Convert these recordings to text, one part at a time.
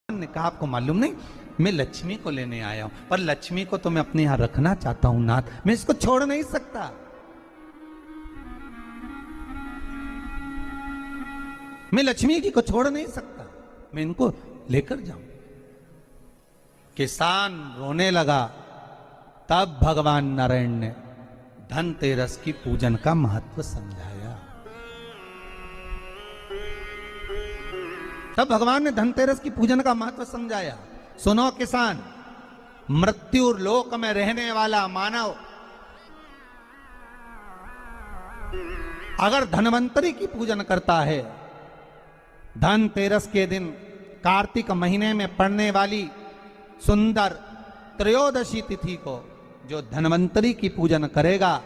ने कहा आपको मालूम नहीं, मैं लक्ष्मी को लेने आया हूं, पर लक्ष्मी को तो मैं अपने यहां रखना चाहता हूं नाथ, मैं इसको छोड़ नहीं सकता। मैं लक्ष्मी जी को छोड़ नहीं सकता, मैं इनको लेकर जाऊं। किसान रोने लगा। तब भगवान नारायण ने धनतेरस की पूजन का महत्व समझाया। तब भगवान ने धनतेरस की पूजन का महत्व समझाया। सुनो किसान, मृत्यु लोक में रहने वाला मानव अगर धनवंतरी की पूजन करता है, धनतेरस के दिन कार्तिक महीने में पड़ने वाली सुंदर त्रयोदशी तिथि को जो धनवंतरी की पूजन करेगा,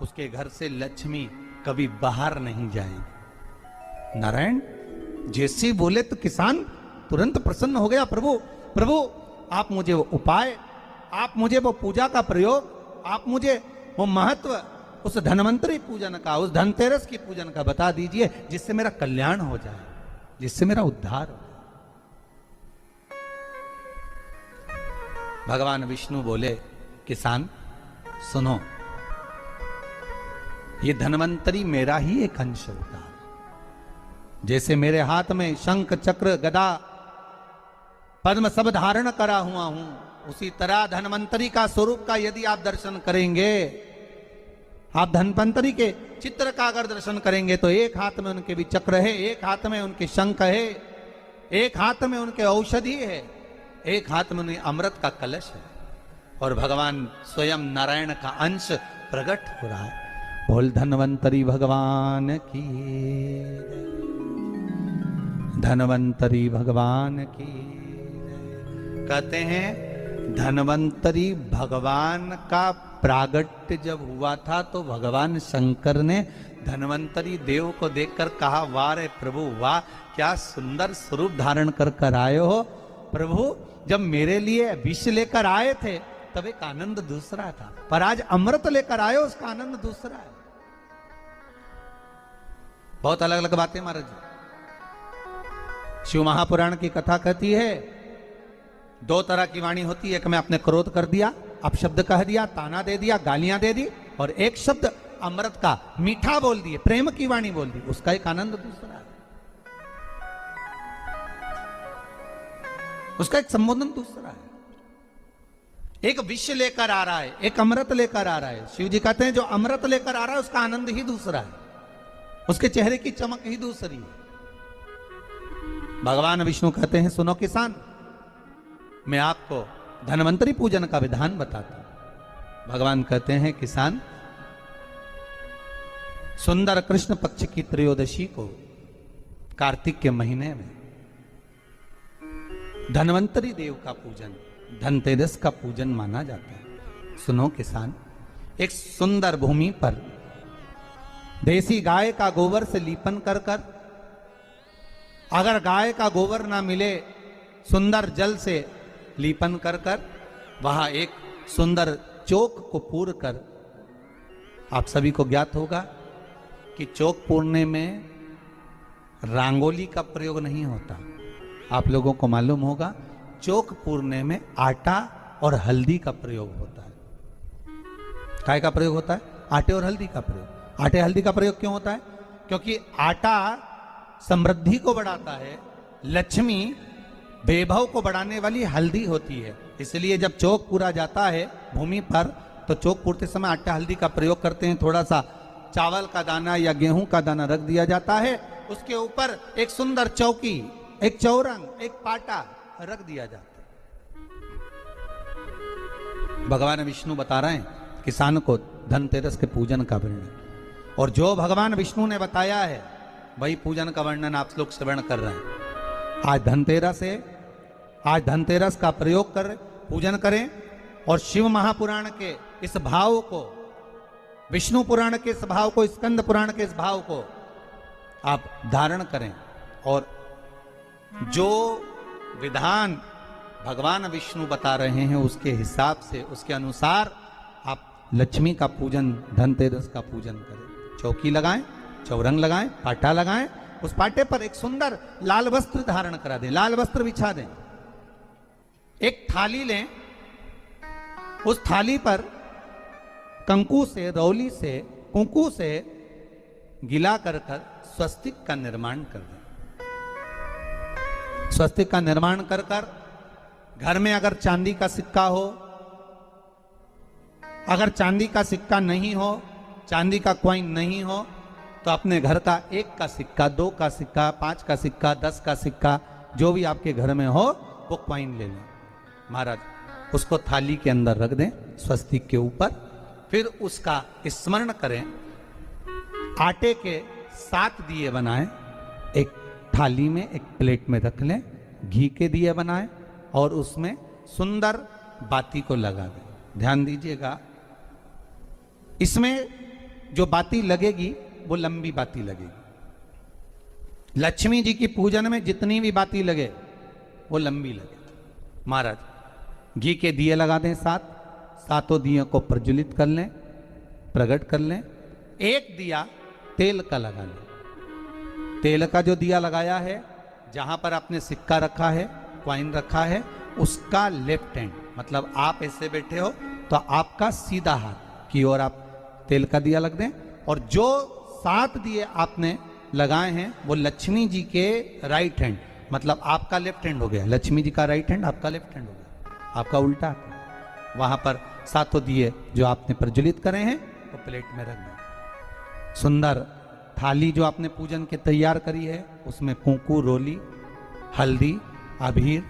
उसके घर से लक्ष्मी कभी बाहर नहीं जाएगी। नारायण जैसे बोले तो किसान तुरंत प्रसन्न हो गया। प्रभु प्रभु, आप मुझे वो उपाय, आप मुझे वो पूजा का प्रयोग, आप मुझे वो महत्व उस धनवंतरी पूजन का, उस धनतेरस की पूजन का बता दीजिए, जिससे मेरा कल्याण हो जाए, जिससे मेरा उद्धार हो। भगवान विष्णु बोले, किसान सुनो, ये धनवंतरी मेरा ही एक अंश होता है। जैसे मेरे हाथ में शंख चक्र गदा पद्म सब धारण करा हुआ हूं, उसी तरह धनवंतरी का स्वरूप का यदि आप दर्शन करेंगे, आप धनवंतरी के चित्र का अगर दर्शन करेंगे, तो एक हाथ में उनके भी चक्र है, एक हाथ में उनके शंख है, एक हाथ में उनके औषधि है, एक हाथ में उनके अमृत का कलश है, और भगवान स्वयं नारायण का अंश प्रकट हो रहा है। बोल धनवंतरी भगवान की, धनवंतरी भगवान की। कहते हैं धनवंतरी भगवान का प्रागट्य जब हुआ था, तो भगवान शंकर ने धनवंतरी देव को देखकर कहा, वाह रे प्रभु वाह, क्या सुंदर स्वरूप धारण कर कर आए हो। प्रभु जब मेरे लिए विष लेकर आए थे तब एक आनंद दूसरा था, पर आज अमृत लेकर आए हो, उसका आनंद दूसरा है। बहुत अलग अलग बातें महाराज जी। शिव महापुराण की कथा कहती है, दो तरह की वाणी होती है, एक में आपने क्रोध कर दिया, अपशब्द कह दिया, ताना दे दिया, गालियां दे दी, और एक शब्द अमृत का मीठा बोल दिए, प्रेम की वाणी बोल दी, उसका एक आनंद दूसरा है, उसका एक संबोधन दूसरा है। एक विष लेकर आ रहा है, एक अमृत लेकर आ रहा है। शिव जी कहते हैं जो अमृत लेकर आ रहा है उसका आनंद ही दूसरा है, उसके चेहरे की चमक ही दूसरी है। भगवान विष्णु कहते हैं, सुनो किसान, मैं आपको धनवंतरी पूजन का विधान बताता हूं। भगवान कहते हैं, किसान सुंदर कृष्ण पक्ष की त्रयोदशी को कार्तिक के महीने में धनवंतरी देव का पूजन, धनतेरस का पूजन माना जाता है। सुनो किसान, एक सुंदर भूमि पर देसी गाय का गोबर से लीपन कर कर, अगर गाय का गोबर ना मिले, सुंदर जल से लीपन कर कर वहां एक सुंदर चौक को पूर कर, आप सभी को ज्ञात होगा कि चौक पूरने में रंगोली का प्रयोग नहीं होता। आप लोगों को मालूम होगा, चौक पूरने में आटा और हल्दी का प्रयोग होता है। काय का प्रयोग होता है? आटे और हल्दी का प्रयोग। आटे हल्दी का प्रयोग क्यों होता है? क्योंकि आटा समृद्धि को बढ़ाता है, लक्ष्मी वैभव को बढ़ाने वाली हल्दी होती है। इसलिए जब चौक पूरा जाता है भूमि पर, तो चौक पूरते समय आटा हल्दी का प्रयोग करते हैं। थोड़ा सा चावल का दाना या गेहूं का दाना रख दिया जाता है, उसके ऊपर एक सुंदर चौकी, एक चौरंग, एक पाटा रख दिया जाता है। भगवान विष्णु बता रहे हैं किसान को धनतेरस के पूजन का वर्णन, और जो भगवान विष्णु ने बताया है वही पूजन का वर्णन आप लोग श्रवण कर रहे हैं। आज धनतेरस है, आज धनतेरस का प्रयोग कर पूजन करें, और शिव महापुराण के इस भाव को, विष्णु पुराण के इस भाव को, स्कंद पुराण के इस भाव को आप धारण करें, और जो विधान भगवान विष्णु बता रहे हैं उसके हिसाब से, उसके अनुसार आप लक्ष्मी का पूजन, धनतेरस का पूजन करें। चौकी लगाएं, चौरंग लगाएं, पाटा लगाएं, उस पाटे पर एक सुंदर लाल वस्त्र धारण करा दें, लाल वस्त्र बिछा दें। एक थाली लें, उस थाली पर कंकु से, रौली से, कुंकू से गिला कर स्वस्तिक का निर्माण कर दें। स्वस्तिक का निर्माण कर घर में अगर चांदी का सिक्का हो, अगर चांदी का सिक्का नहीं हो, चांदी का कॉइन नहीं हो, तो अपने घर का 1 का सिक्का, 2 का सिक्का, 5 का सिक्का, 10 का सिक्का, जो भी आपके घर में हो वो कॉइन ले लें महाराज, उसको थाली के अंदर रख दें स्वस्तिक के ऊपर। फिर उसका स्मरण करें। आटे के 7 दिए बनाएं, एक थाली में, एक प्लेट में रख लें, घी के दिए बनाएं और उसमें सुंदर बाती को लगा दें। ध्यान दीजिएगा, इसमें जो बाती लगेगी वो लंबी बाती लगेगी। लक्ष्मी जी की पूजन में जितनी भी बाती लगे वो लंबी लगे। महाराज घी के दिए लगा दें 7, सातों दियों को प्रज्वलित कर लें, प्रकट कर लें। एक दिया तेल का लगा लें। तेल का जो दिया लगाया है, जहां पर आपने सिक्का रखा है, कॉइन रखा है, उसका लेफ्ट हैंड, मतलब आप ऐसे बैठे हो तो आपका सीधा हाथ की ओर आप तेल का दिया लग दें। और जो 7 दिए आपने लगाए हैं वो लक्ष्मी जी के राइट हैंड, मतलब आपका लेफ्ट हैंड हो गया, लक्ष्मी जी का राइट हैंड, आपका लेफ्ट हैंड हो गया, आपका उल्टा। वहां पर 7 दिए जो आपने प्रज्वलित करे हैं वो प्लेट में रख दें। सुंदर थाली जो आपने पूजन के तैयार करी है, उसमें कुंकू, रोली, हल्दी, अबीर,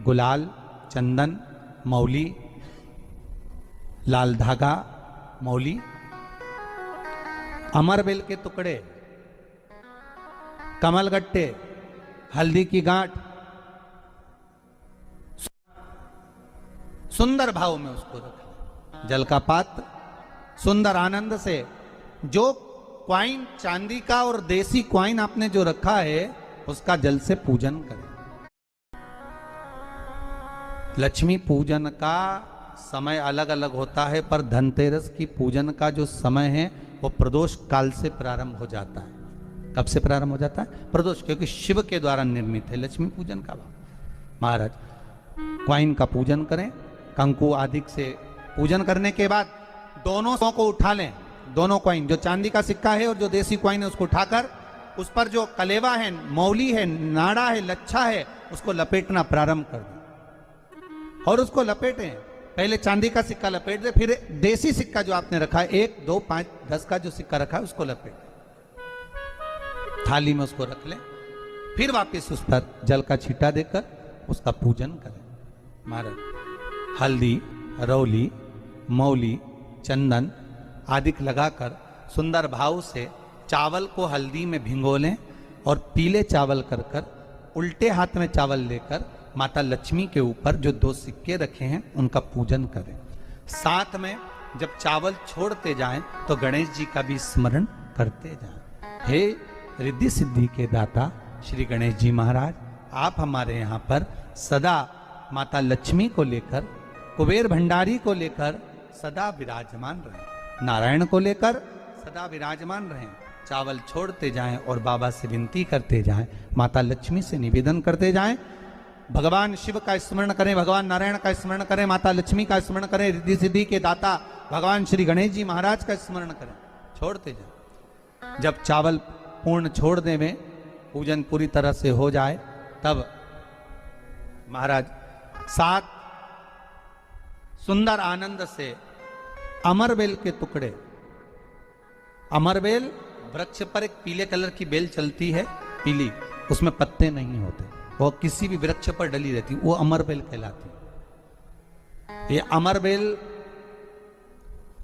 गुलाल, चंदन, मौली, लाल धागा, मौली, अमरबेल के टुकड़े, कमलगट्टे, हल्दी की गांठ, सुंदर भाव में उसको रखें। जल का पात्र सुंदर आनंद से, जो क्वाइन चांदी का और देसी क्वाइन आपने जो रखा है उसका जल से पूजन करें। लक्ष्मी पूजन का समय अलग अलग होता है, पर धनतेरस की पूजन का जो समय है वो प्रदोष काल से प्रारंभ हो जाता है। कब से प्रारंभ हो जाता है? प्रदोष, क्योंकि शिव के द्वारा निर्मित है लक्ष्मी पूजन का भाव। महाराज क्वाइन का पूजन करें, कंकु आदि से पूजन करने के बाद दोनों को उठा लें। दोनों क्वाइन, जो चांदी का सिक्का है और जो देसी क्वाइन है, उसको उठाकर उस पर जो कलेवा है, मौली है, नाड़ा है, लच्छा है, उसको लपेटना प्रारंभ कर दें और उसको लपेटें। पहले चांदी का सिक्का लपेट दे, फिर देसी सिक्का जो आपने रखा है 1, 2, 5, 10 का जो सिक्का रखा है उसको लपेट, थाली में उसको रख लें। फिर वापस उस पर जल का छींटा देकर उसका पूजन करें। महाराज हल्दी, रौली, मौली, चंदन आदि लगाकर सुंदर भाव से चावल को हल्दी में भिगो लें और पीले चावल कर उल्टे हाथ में चावल लेकर माता लक्ष्मी के ऊपर जो 2 सिक्के रखे हैं उनका पूजन करें। साथ में जब चावल छोड़ते जाएं तो गणेश जी का भी स्मरण करते जाएं। हे रिद्धि सिद्धि के दाता श्री गणेश जी महाराज, आप हमारे यहाँ पर सदा माता लक्ष्मी को लेकर, कुबेर भंडारी को लेकर सदा विराजमान रहें, नारायण को लेकर सदा विराजमान रहें। चावल छोड़ते जाएं और बाबा से विनती करते जाएं, माता लक्ष्मी से निवेदन करते जाएं। भगवान शिव का स्मरण करें, भगवान नारायण का स्मरण करें, माता लक्ष्मी का स्मरण करें, रिद्धि सिद्धि के दाता भगवान श्री गणेश जी महाराज का स्मरण करें, छोड़ते जाएं। जब चावल पूर्ण छोड़ दें, पूजन पूरी तरह से हो जाए, तब महाराज 7 सुंदर आनंद से अमरबेल के टुकड़े, अमरबेल वृक्ष पर एक पीले कलर की बेल चलती है, पीली, उसमें पत्ते नहीं होते, वो किसी भी वृक्ष पर डली रहती, वो अमरबेल कहलाती। ये अमरबेल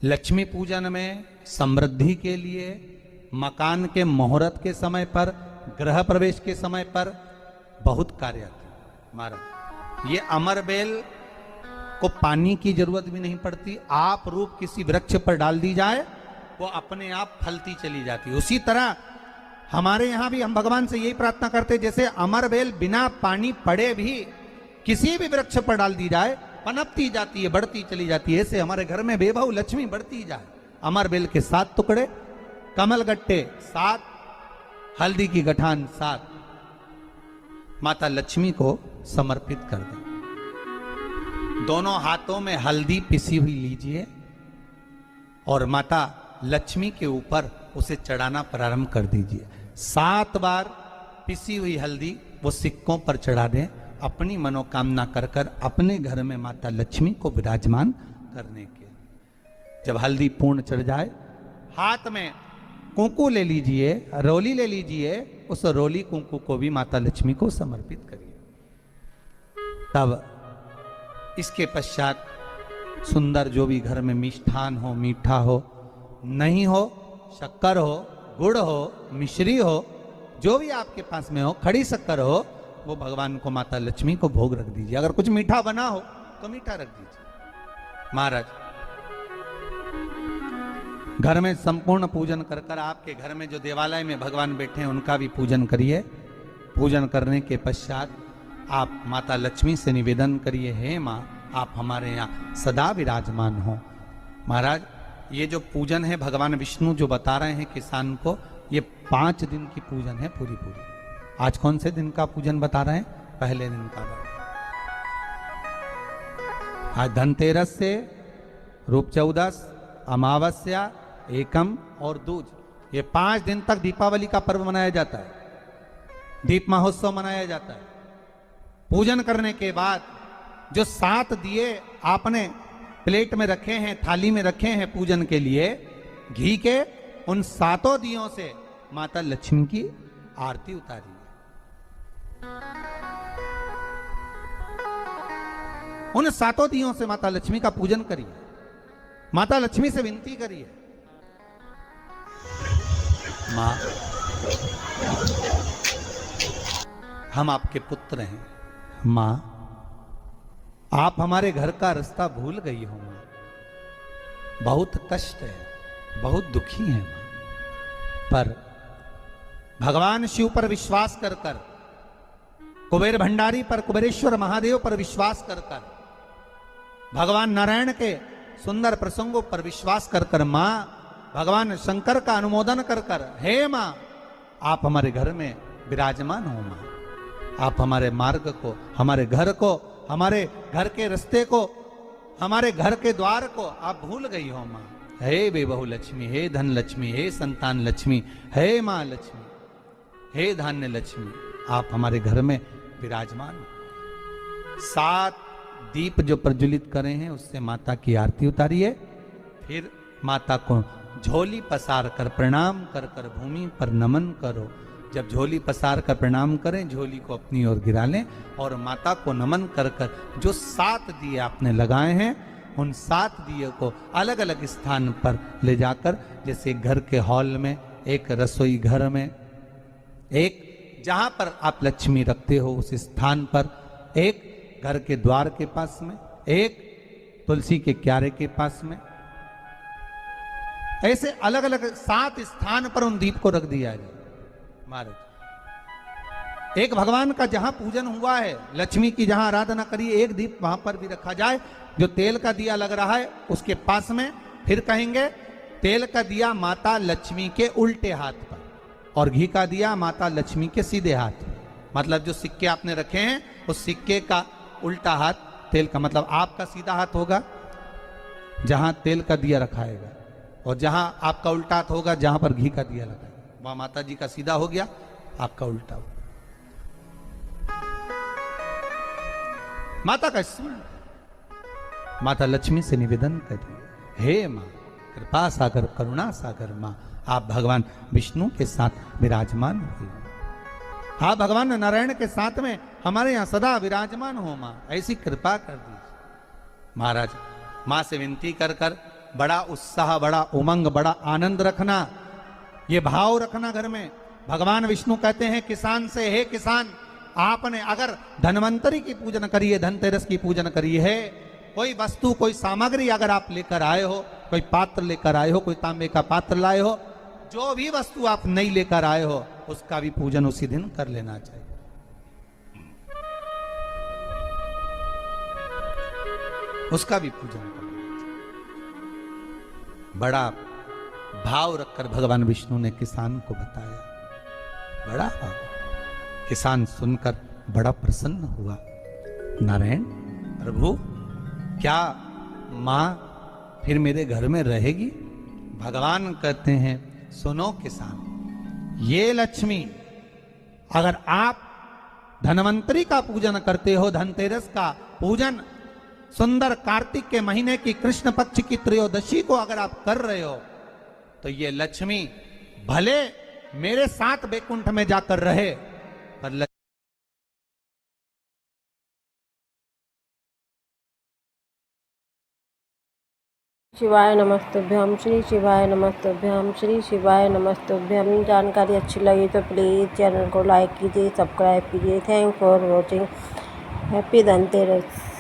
लक्ष्मी पूजन में, समृद्धि के लिए, मकान के मुहूर्त के समय पर, गृह प्रवेश के समय पर बहुत कार्य आते हैं। महाराज ये अमरबेल को पानी की जरूरत भी नहीं पड़ती, आप रूप किसी वृक्ष पर डाल दी जाए वो अपने आप फलती चली जाती है। उसी तरह हमारे यहाँ भी हम भगवान से यही प्रार्थना करते हैं, जैसे अमरबेल बिना पानी पड़े भी किसी भी वृक्ष पर डाल दी जाए पनपती जाती है, बढ़ती चली जाती है, ऐसे हमारे घर में बेबहू लक्ष्मी बढ़ती जाए। अमरबेल के 7 टुकड़े, कमलगट्टे 7, हल्दी की गठान 7 माता लक्ष्मी को समर्पित कर दें। दोनों हाथों में हल्दी पिसी हुई लीजिए और माता लक्ष्मी के ऊपर उसे चढ़ाना प्रारंभ कर दीजिए। 7 बार पिसी हुई हल्दी वो सिक्कों पर चढ़ा दें, अपनी मनोकामना कर कर अपने घर में माता लक्ष्मी को विराजमान करने के। जब हल्दी पूर्ण चढ़ जाए, हाथ में कुंकू ले लीजिए, रोली ले लीजिए, उस रोली कुंकू को भी माता लक्ष्मी को समर्पित करिए। तब इसके पश्चात सुंदर जो भी घर में मिष्ठान हो, मीठा हो, नहीं हो, शक्कर हो, गुड़ हो, मिश्री हो, जो भी आपके पास में हो, खड़ी शक्कर हो, वो भगवान को माता लक्ष्मी को भोग रख दीजिए। अगर कुछ मीठा बना हो तो मीठा रख दीजिए। महाराज घर में संपूर्ण पूजन कर कर आपके घर में जो देवालय में भगवान बैठे हैं उनका भी पूजन करिए। पूजन करने के पश्चात आप माता लक्ष्मी से निवेदन करिए, हे माँ आप हमारे यहाँ सदा विराजमान हो। महाराज ये जो पूजन है भगवान विष्णु जो बता रहे हैं किसान को, ये 5 दिन की पूजन है पूरी। आज कौन से दिन का पूजन बता रहे हैं? पहले दिन का। आज धनतेरस से रूप चौदस, अमावस्या, एकम और दूज, ये 5 दिन तक दीपावली का पर्व मनाया जाता है, दीप महोत्सव मनाया जाता है। पूजन करने के बाद जो 7 दिए आपने प्लेट में रखे हैं, थाली में रखे हैं पूजन के लिए, घी के, उन 7 दियों से माता लक्ष्मी की आरती उतारिए। उन 7 दियों से माता लक्ष्मी का पूजन करिए। माता लक्ष्मी से विनती करिए, माँ हम आपके पुत्र हैं, माँ आप हमारे घर का रास्ता भूल गई हो, बहुत कष्ट है, बहुत दुखी है माँ। पर भगवान शिव पर विश्वास कर कर, कुबेर भंडारी पर, कुबेरेश्वर महादेव पर विश्वास कर कर, भगवान नारायण के सुंदर प्रसंगों पर विश्वास कर कर, माँ भगवान शंकर का अनुमोदन कर कर, हे माँ आप हमारे घर में विराजमान हो। माँ आप हमारे मार्ग को, हमारे घर को, हमारे घर के रास्ते को, हमारे घर के द्वार को आप भूल गई हो। माँ हे बेबहू लक्ष्मी, हे धन लक्ष्मी, हे संतान लक्ष्मी, हे माँ लक्ष्मी, हे धान्य लक्ष्मी, आप हमारे घर में विराजमान हो। 7 दीप जो प्रज्वलित करे हैं उससे माता की आरती उतारिए। फिर माता को झोली पसार कर प्रणाम कर कर भूमि पर नमन करो। जब झोली पसार कर प्रणाम करें, झोली को अपनी ओर गिरा लें और माता को नमन कर कर जो 7 दिए आपने लगाए हैं, उन 7 दिए को अलग अलग स्थान पर ले जाकर, जैसे घर के हॉल में, एक रसोई घर में, एक जहां पर आप लक्ष्मी रखते हो उस स्थान पर, एक घर के द्वार के पास में, एक तुलसी के क्यारे के पास में, ऐसे अलग अलग 7 स्थान पर उन दीप को रख दिया जाए। महाराज एक भगवान का जहां पूजन हुआ है, लक्ष्मी की जहां आराधना करी, एक दीप वहां पर भी रखा जाए। जो तेल का दिया लग रहा है उसके पास में, फिर कहेंगे तेल का दिया माता लक्ष्मी के उल्टे हाथ पर और घी का दिया माता लक्ष्मी के सीधे हाथ पर। मतलब जो सिक्के आपने रखे हैं उस सिक्के का उल्टा हाथ तेल का, मतलब आपका सीधा हाथ होगा जहां तेल का दिया रखाएगा, और जहां आपका उल्टा हाथ होगा जहां पर घी का दिया लगाएगा, वहां माता जी का सीधा हो गया, आपका उल्टा हो। माता का स्मरण, माता लक्ष्मी से निवेदन करिए, हे मां कृपा सागर, करुणा सागर मां आप भगवान विष्णु के साथ विराजमान हुए, आप भगवान नारायण के साथ में हमारे यहां सदा विराजमान हो मां, ऐसी कृपा कर दीजिए। महाराज मां से विनती कर कर बड़ा उत्साह, बड़ा उमंग, बड़ा आनंद रखना, ये भाव रखना घर में। भगवान विष्णु कहते हैं किसान से, हे किसान आपने अगर धनवंतरी की पूजन करी है, धनतेरस की पूजन करी है, कोई वस्तु, कोई सामग्री अगर आप लेकर आए हो, कोई पात्र लेकर आए हो, कोई तांबे का पात्र लाए हो, जो भी वस्तु आप नहीं लेकर आए हो उसका भी पूजन उसी दिन कर लेना चाहिए। उसका भी पूजन करना चाहिए। बड़ा भाव रखकर भगवान विष्णु ने किसान को बताया। बड़ा किसान सुनकर बड़ा प्रसन्न हुआ। नारायण प्रभु, क्या माँ फिर मेरे घर में रहेगी? भगवान कहते हैं, सुनो किसान, ये लक्ष्मी, अगर आप धनवंतरी का पूजन करते हो, धनतेरस का पूजन सुंदर कार्तिक के महीने की कृष्ण पक्ष की त्रयोदशी को अगर आप कर रहे हो, तो ये लक्ष्मी भले मेरे साथ बैकुंठ में जाकर रहे, पर शिवाय नमस्तुभ्यम, श्री शिवाय नमस्तुभ्यम, श्री शिवाय नमस्तुभ्यम। जानकारी अच्छी लगी तो प्लीज़ चैनल को लाइक कीजिए, सब्सक्राइब कीजिए। Thank for watching. Happy Dhanteras.